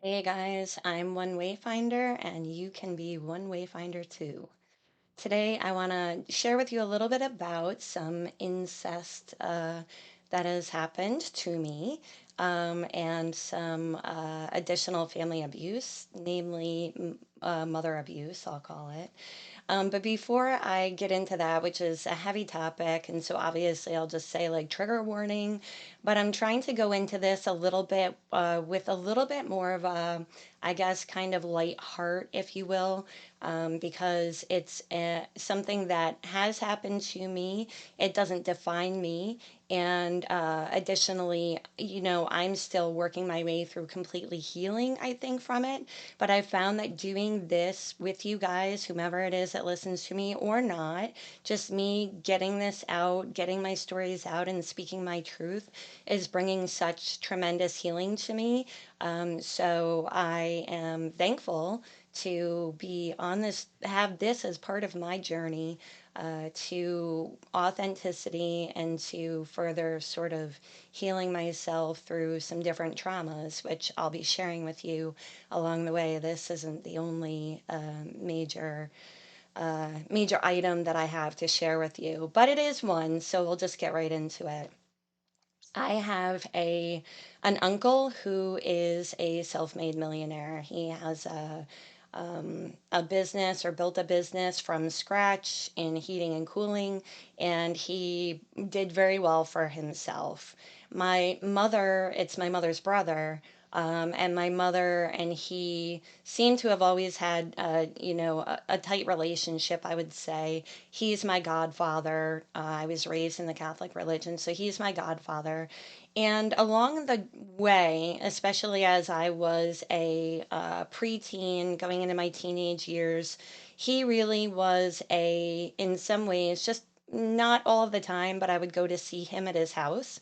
Hey guys, I'm One Wayfinder, and you can be One Wayfinder too. Today, I want to share with you a little bit about some incest that has happened to me and some additional family abuse, namely mother abuse, I'll call it. But before I get into that, which is a heavy topic, and so obviously I'll just say like trigger warning, but I'm trying to go into this a little bit with a little bit more of a, I guess, kind of light heart, if you will, because it's something that has happened to me. It doesn't define me. And additionally, I'm still working my way through completely healing, I think, from it. But I found that doing this with you guys, whomever it is that listens to me or not, just me getting this out, getting my stories out, and speaking my truth is bringing such tremendous healing to me. So I am thankful to be on this, have this as part of my journey to authenticity and to further sort of healing myself through some different traumas, which I'll be sharing with you along the way. This isn't the only major item that I have to share with you, but it is one. So we'll just get right into it. I have an uncle who is a self-made millionaire. He has a business or built a business from scratch in heating and cooling, and he did very well for himself. It's my mother's brother, and my mother and he seem to have always had, a tight relationship, I would say. He's my godfather. I was raised in the Catholic religion, so he's my godfather. And along the way, especially as I was a preteen going into my teenage years, he really was in some ways, just not all of the time, but I would go to see him at his house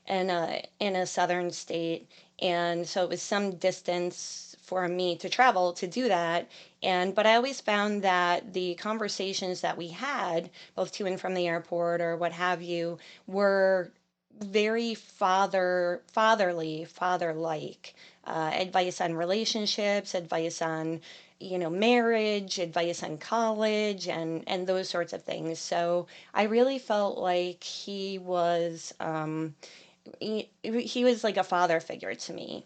in a southern state, and so it was some distance for me to travel to do that. And but I always found that the conversations that we had, both to and from the airport or what have you, were very father-like advice on relationships, advice on marriage, advice on college, and those sorts of things. So I really felt like he was like a father figure to me.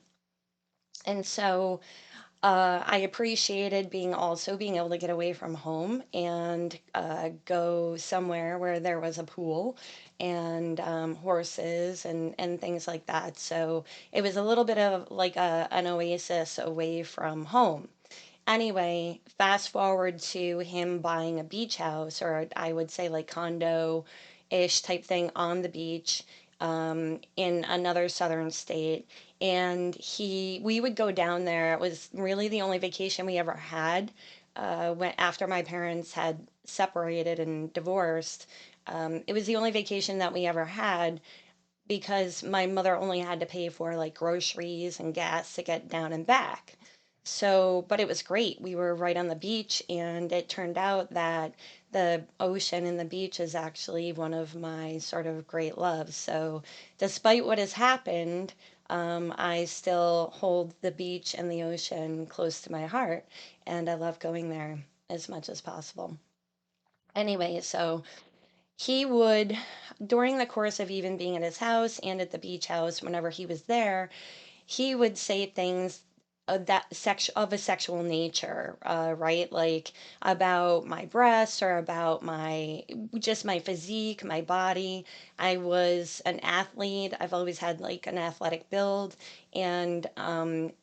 And so I appreciated being able to get away from home and go somewhere where there was a pool and horses and things like that. So it was a little bit of like an oasis away from home. Anyway, fast forward to him buying a beach house, or I would say like condo-ish type thing on the beach in another southern state. And we would go down there. It was really the only vacation we ever had after my parents had separated and divorced. It was the only vacation that we ever had because my mother only had to pay for like groceries and gas to get down and back. So, but it was great. We were right on the beach, and it turned out that the ocean and the beach is actually one of my sort of great loves. So, despite what has happened, I still hold the beach and the ocean close to my heart, and I love going there as much as possible. Anyway, so he would, during the course of even being at his house and at the beach house, whenever he was there, he would say things of a sexual nature, right? Like about my breasts or about my physique, my body. I was an athlete. I've always had like an athletic build, and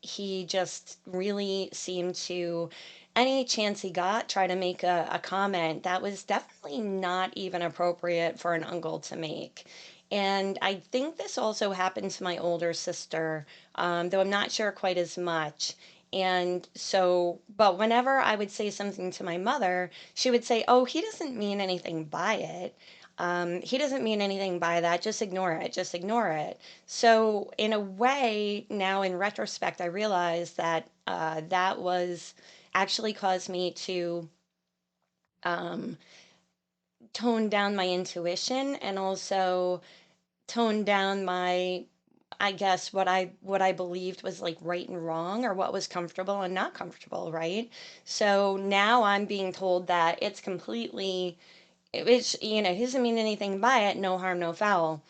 he just really seemed to, any chance he got, try to make a comment that was definitely not even appropriate for an uncle to make. And I think this also happened to my older sister, though I'm not sure quite as much. And so, but whenever I would say something to my mother, she would say, "Oh, he doesn't mean anything by it. He doesn't mean anything by that. Just ignore it. Just ignore it." So, in a way, now in retrospect, I realize that that was actually caused me to um, tone down my intuition and also tone down my I guess what I believed was like right and wrong, or what was comfortable and not comfortable, right? So now I'm being told that it's completely, which, he doesn't mean anything by it, no harm, no foul.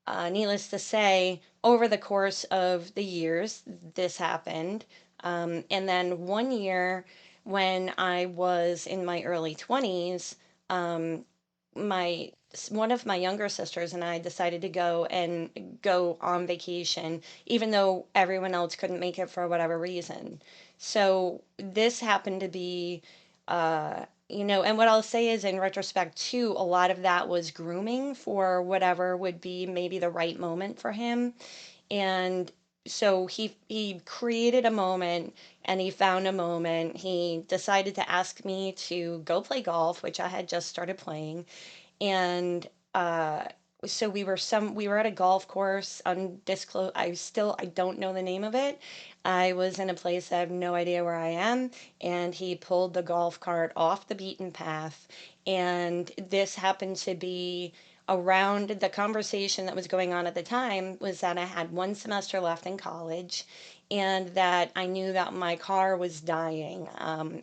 Needless to say, over the course of the years, this happened. And then one year when I was in my early 20s, um, my one of my younger sisters and I decided to go on vacation, even though everyone else couldn't make it for whatever reason. So this happened to be, and what I'll say is, in retrospect, too, a lot of that was grooming for whatever would be maybe the right moment for him. And so he created a moment, and he found a moment. He decided to ask me to go play golf, which I had just started playing. And uh so we were at a golf course, undisclosed. I don't know the name of it. I was in a place I have no idea where I am, and he pulled the golf cart off the beaten path. And this happened to be around the conversation that was going on at the time, was that I had one semester left in college, and that I knew that my car was dying.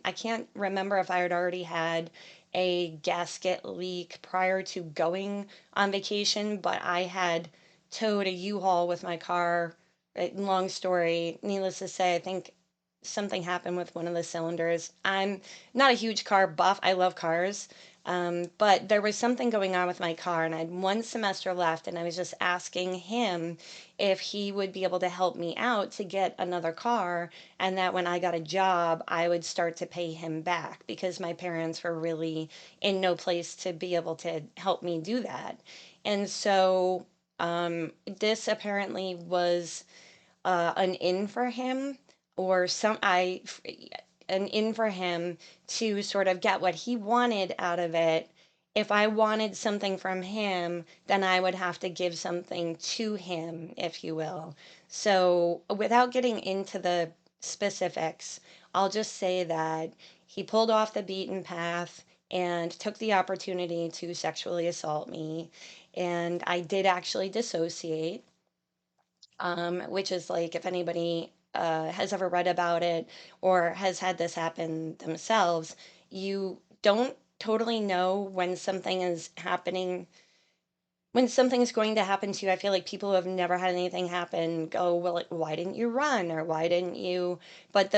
I can't remember if I had already had a gasket leak prior to going on vacation, but I had towed a U-Haul with my car. Long story, needless to say, I think something happened with one of the cylinders. I'm not a huge car buff. I love cars. But there was something going on with my car, and I had one semester left, and I was just asking him if he would be able to help me out to get another car, and that when I got a job, I would start to pay him back, because my parents were really in no place to be able to help me do that. And so this apparently was an in for him, or an in for him to sort of get what he wanted out of it. If I wanted something from him, then I would have to give something to him, if you will. So, without getting into the specifics, I'll just say that he pulled off the beaten path and took the opportunity to sexually assault me. And I did actually dissociate, which is like, if anybody has ever read about it or has had this happen themselves, you don't totally know when something is happening, when something's going to happen to you. I feel like people who have never had anything happen go, well, like, why didn't you run, or why didn't you? But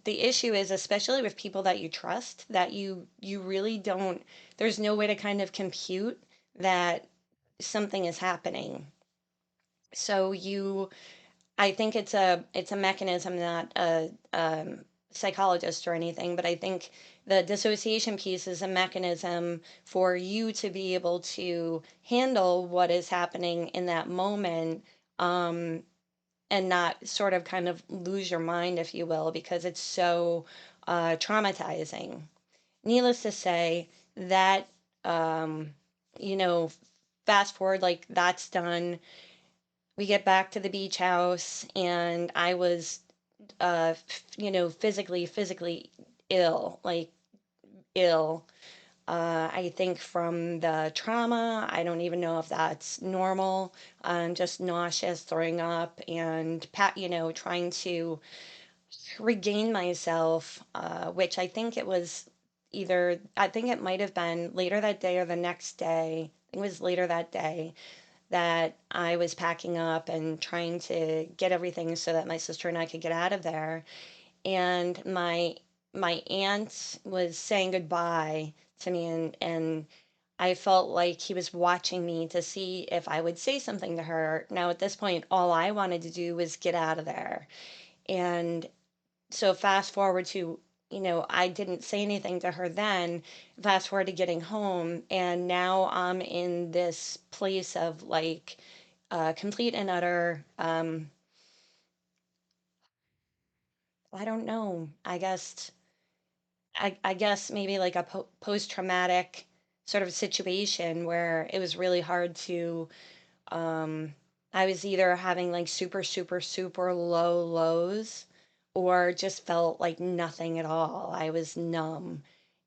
the issue is, especially with people that you trust, that you really don't, there's no way to kind of compute that something is happening. So I think it's a mechanism, not a psychologist or anything, but I think the dissociation piece is a mechanism for you to be able to handle what is happening in that moment, um, and not sort of kind of lose your mind, if you will, because it's so traumatizing. Needless to say, that, um, you know, fast forward, like, that's done. We get back to the beach house, and I was physically ill, like, ill. I think from the trauma, I don't even know if that's normal. Just nauseous, throwing up, and trying to regain myself, which I think it was I think it might have been later that day or the next day. I think it was later that day that I was packing up and trying to get everything so that my sister and I could get out of there. And my aunt was saying goodbye to me, and I felt like he was watching me to see if I would say something to her. Now, at this point, all I wanted to do was get out of there. And so fast forward to, I didn't say anything to her then. Fast forward to getting home, and now I'm in this place of, like, complete and utter, I don't know, I guess maybe like a post-traumatic sort of situation where it was really hard to, um, I was either having like super, super, super low lows, or just felt like nothing at all. I was numb.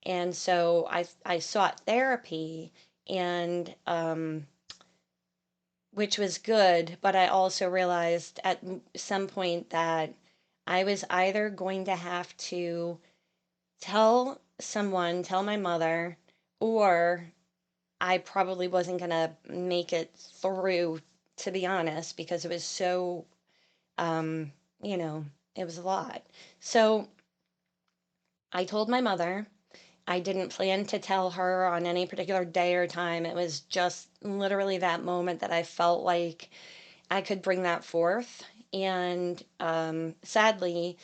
And so I sought therapy, and which was good, but I also realized at some point that I was either going to have to tell someone, tell my mother, or I probably wasn't going to make it through, to be honest, because it was so, um, you know, it was a lot. So I told my mother. I didn't plan to tell her on any particular day or time. It was just literally that moment that I felt like I could bring that forth. And sadly,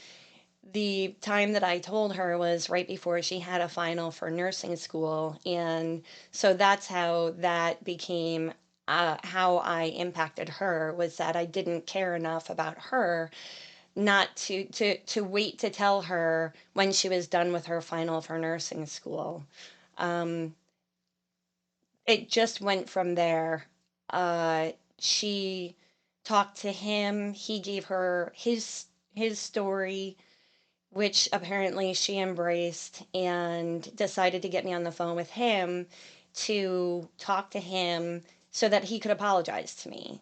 the time that I told her was right before she had a final for nursing school. And so that's how that became how I impacted her, was that I didn't care enough about her not to wait to tell her when she was done with her final for nursing school. Um, it just went from there. She talked to him. He gave her his story, which apparently she embraced, and decided to get me on the phone with him to talk to him so that he could apologize to me.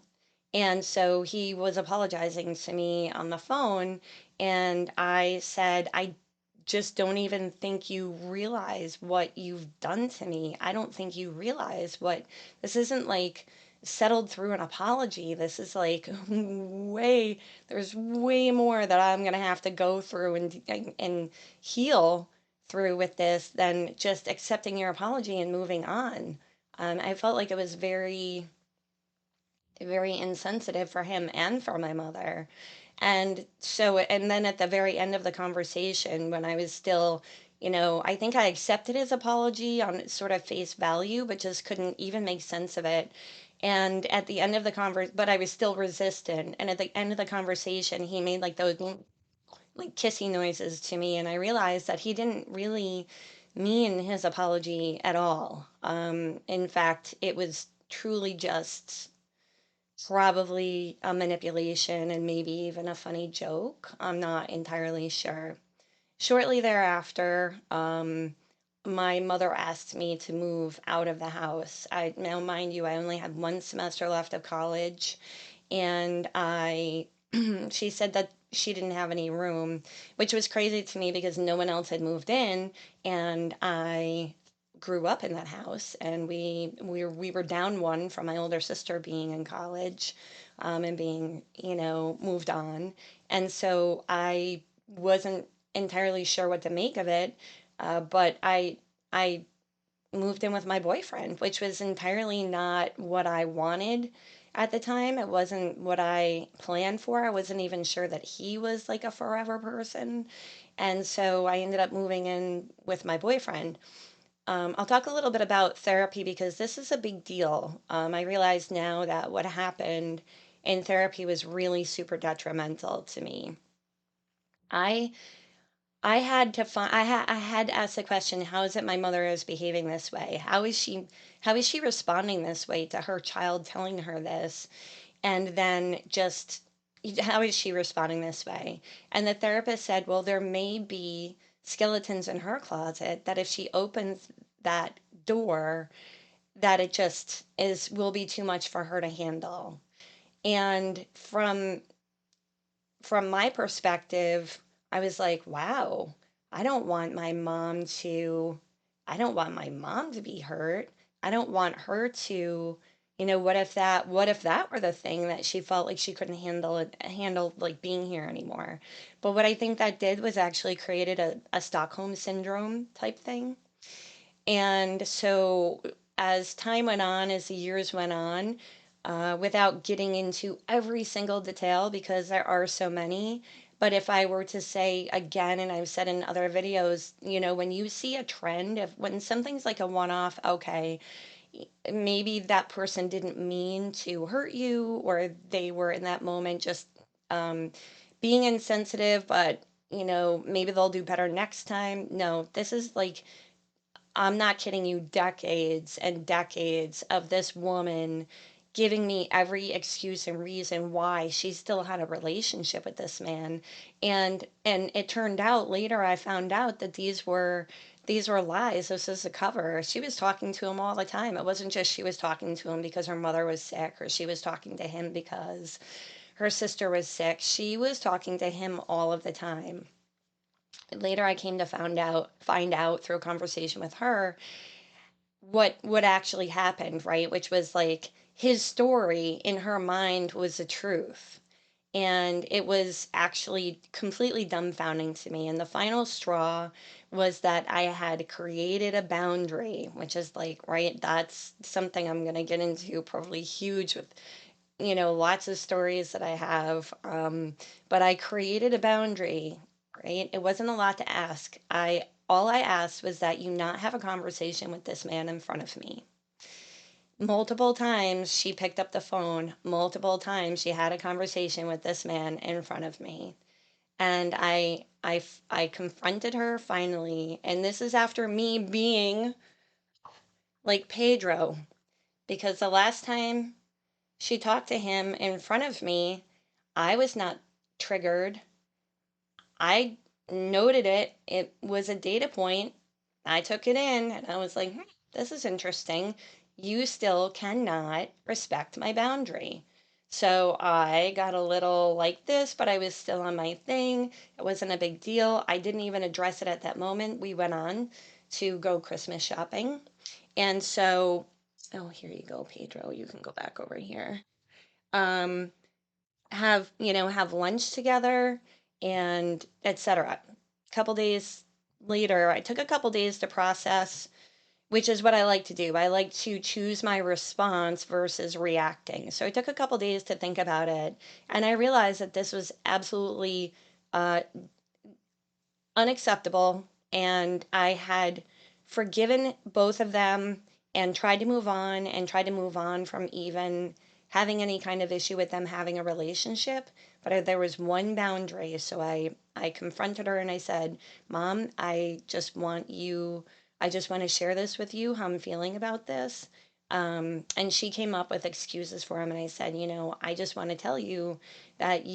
And so he was apologizing to me on the phone, and I said, I just don't even think you realize what you've done to me. I don't think you realize what this isn't like settled through an apology. This is like there's way more that I'm going to have to go through and heal through with this than just accepting your apology and moving on. I felt like it was very insensitive for him and for my mother. And so, and then at the very end of the conversation, when I was still, I think I accepted his apology on sort of face value, but just couldn't even make sense of it. And at the end of the but I was still resistant. And at the end of the conversation, he made like those like kissy noises to me. And I realized that he didn't really mean his apology at all. In fact, it was truly just probably a manipulation and maybe even a funny joke. I'm not entirely sure. Shortly thereafter, my mother asked me to move out of the house. Now, mind you, I only had one semester left of college, and she said that she didn't have any room, which was crazy to me because no one else had moved in, and I grew up in that house, and we were down one from my older sister being in college, and being moved on, and so I wasn't entirely sure what to make of it, but I moved in with my boyfriend, which was entirely not what I wanted at the time. It wasn't what I planned for. I wasn't even sure that he was like a forever person. And so I ended up moving in with my boyfriend. I'll talk a little bit about therapy because this is a big deal. I realize now that what happened in therapy was really super detrimental to me. I I had to find I had to ask the question, how is it my mother is behaving this way? How is she responding this way to her child telling her this? And then just how is she responding this way? And the therapist said, well, there may be skeletons in her closet that if she opens that door, that it just is will be too much for her to handle. And from my perspective, I was like, wow, I don't want my mom to, I don't want my mom to be hurt. I don't want her to, what if that were the thing that she felt like she couldn't handle like being here anymore. But what I think that did was actually created a Stockholm syndrome type thing. And so, as time went on, as the years went on, without getting into every single detail because there are so many, but if I were to say again, and I've said in other videos, when you see a trend, if when something's like a one off, okay, maybe that person didn't mean to hurt you, or they were in that moment just um, being insensitive, but maybe they'll do better next time. No, this is like, I'm not kidding you, decades and decades of this woman, giving me every excuse and reason why she still had a relationship with this man. And it turned out later, I found out that these were lies. This is a cover. She was talking to him all the time. It wasn't just she was talking to him because her mother was sick, or she was talking to him because her sister was sick. She was talking to him all of the time. Later I came to find out through a conversation with her what actually happened, right? Which was like his story in her mind was the truth. And it was actually completely dumbfounding to me. And the final straw was that I had created a boundary, which is like, right, that's something I'm going to get into probably huge with, lots of stories that I have. But I created a boundary, right? It wasn't a lot to ask. All I asked was that you not have a conversation with this man in front of me. Multiple times she picked up the phone, multiple times she had a conversation with this man in front of me. And I confronted her finally. And this is after me being like Pedro, because the last time she talked to him in front of me, I was not triggered. I noted it. It was a data point. I took it in and I was like, this is interesting. You still cannot respect my boundary. So I got a little like this, but I was still on my thing. It wasn't a big deal. I didn't even address it at that moment. We went on to go Christmas shopping. And so, oh, here you go, Pedro. You can go back over here. Um, have lunch together and etc. Couple days later, I took a couple days to process, which is what I like to do. I like to choose my response versus reacting. So I took a couple days to think about it, and I realized that this was absolutely uh, unacceptable. And I had forgiven both of them and tried to move on from even having any kind of issue with them having a relationship. But there was one boundary. So I confronted her and I said, Mom, I just want to share this with you, how I'm feeling about this. And she came up with excuses for him. And I said, I just want to tell you that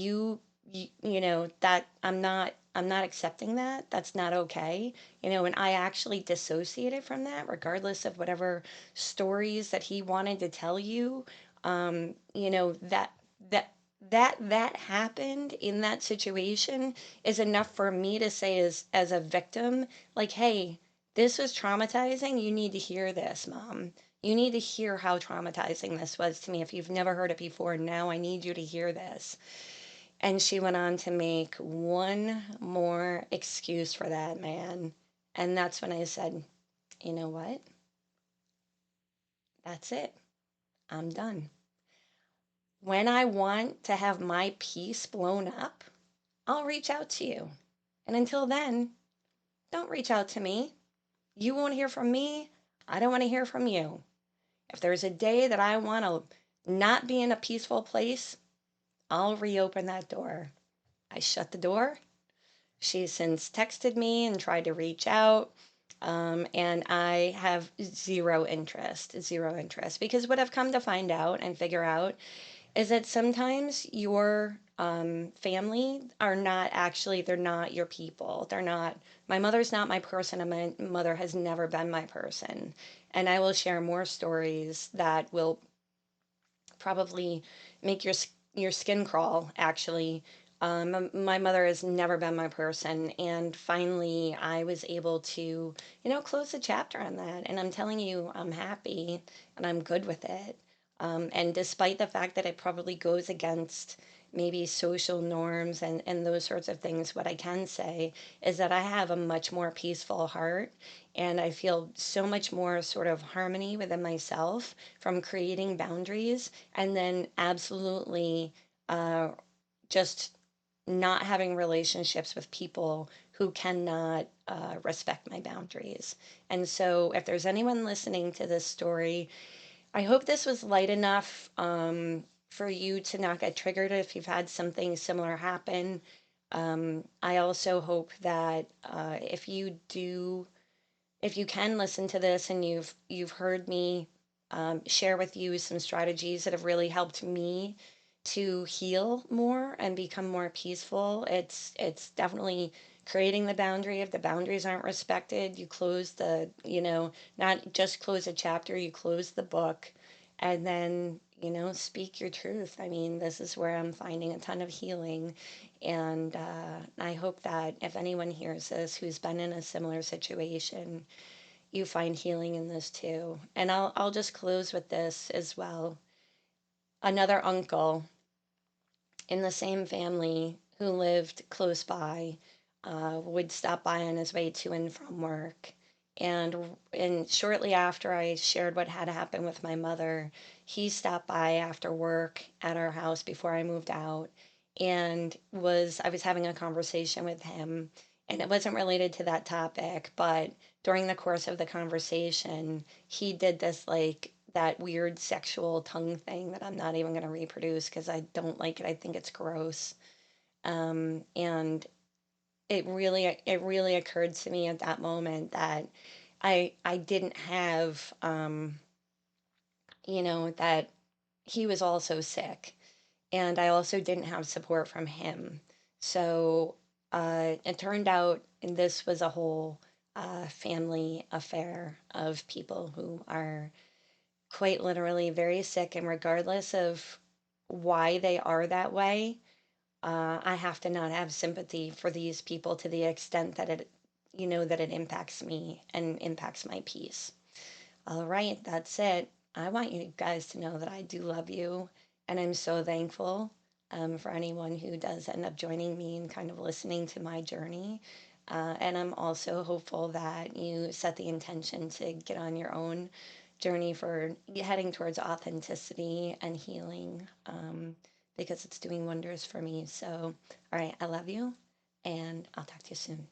that I'm not accepting that. That's not okay. And I actually dissociated from that, regardless of whatever stories that he wanted to tell you. That that that happened in that situation is enough for me to say as a victim, like, hey, this was traumatizing. You need to hear this, Mom. You need to hear how traumatizing this was to me. If you've never heard it before, now I need you to hear this. And she went on to make one more excuse for that man. And that's when I said, you know what? That's it. I'm done. When I want to have my peace blown up, I'll reach out to you. And until then, don't reach out to me. You won't hear from me. I don't want to hear from you. If there's a day that I want to not be in a peaceful place, I'll reopen that door. I shut the door. She's since texted me and tried to reach out. And I have zero interest, because what I've come to find out and figure out is that sometimes your family are not actually, they're not your people. They're not, my mother's not my person, and my mother has never been my person. And I will share more stories that will probably make your skin crawl, actually. My mother has never been my person, and finally I was able to, close the chapter on that. And I'm telling you, I'm happy and I'm good with it. And despite the fact that it probably goes against maybe social norms and those sorts of things, what I can say is that I have a much more peaceful heart, and I feel so much more sort of harmony within myself from creating boundaries, and then absolutely uh, just not having relationships with people who cannot respect my boundaries. And so, if there's anyone listening to this story, I hope this was light enough for you to not get triggered if you've had something similar happen. I also hope that if you can listen to this and you've heard me share with you some strategies that have really helped me to heal more and become more peaceful. It's definitely creating the boundary. If the boundaries aren't respected, you close the, not just close a chapter, you close the book, and then, speak your truth. I mean, this is where I'm finding a ton of healing. And I hope that if anyone hears this who's been in a similar situation, you find healing in this too. And I'll just close with this as well. Another uncle in the same family who lived close by would stop by on his way to and from work. And shortly after I shared what had happened with my mother, he stopped by after work at our house before I moved out, and was I was having a conversation with him, and it wasn't related to that topic, but during the course of the conversation, he did this, like, that weird sexual tongue thing that I'm not even going to reproduce because I don't like it. I think it's gross. And it really occurred to me at that moment that I didn't have, that he was also sick, and I also didn't have support from him. So it turned out, and this was a whole family affair of people who are quite literally very sick, and regardless of why they are that way, I have to not have sympathy for these people to the extent that it impacts me and impacts my peace. All right, that's it. I want you guys to know that I do love you, and I'm so thankful for anyone who does end up joining me and kind of listening to my journey. And I'm also hopeful that you set the intention to get on your own journey for heading towards authenticity and healing, because it's doing wonders for me. So, all right, I love you, and I'll talk to you soon.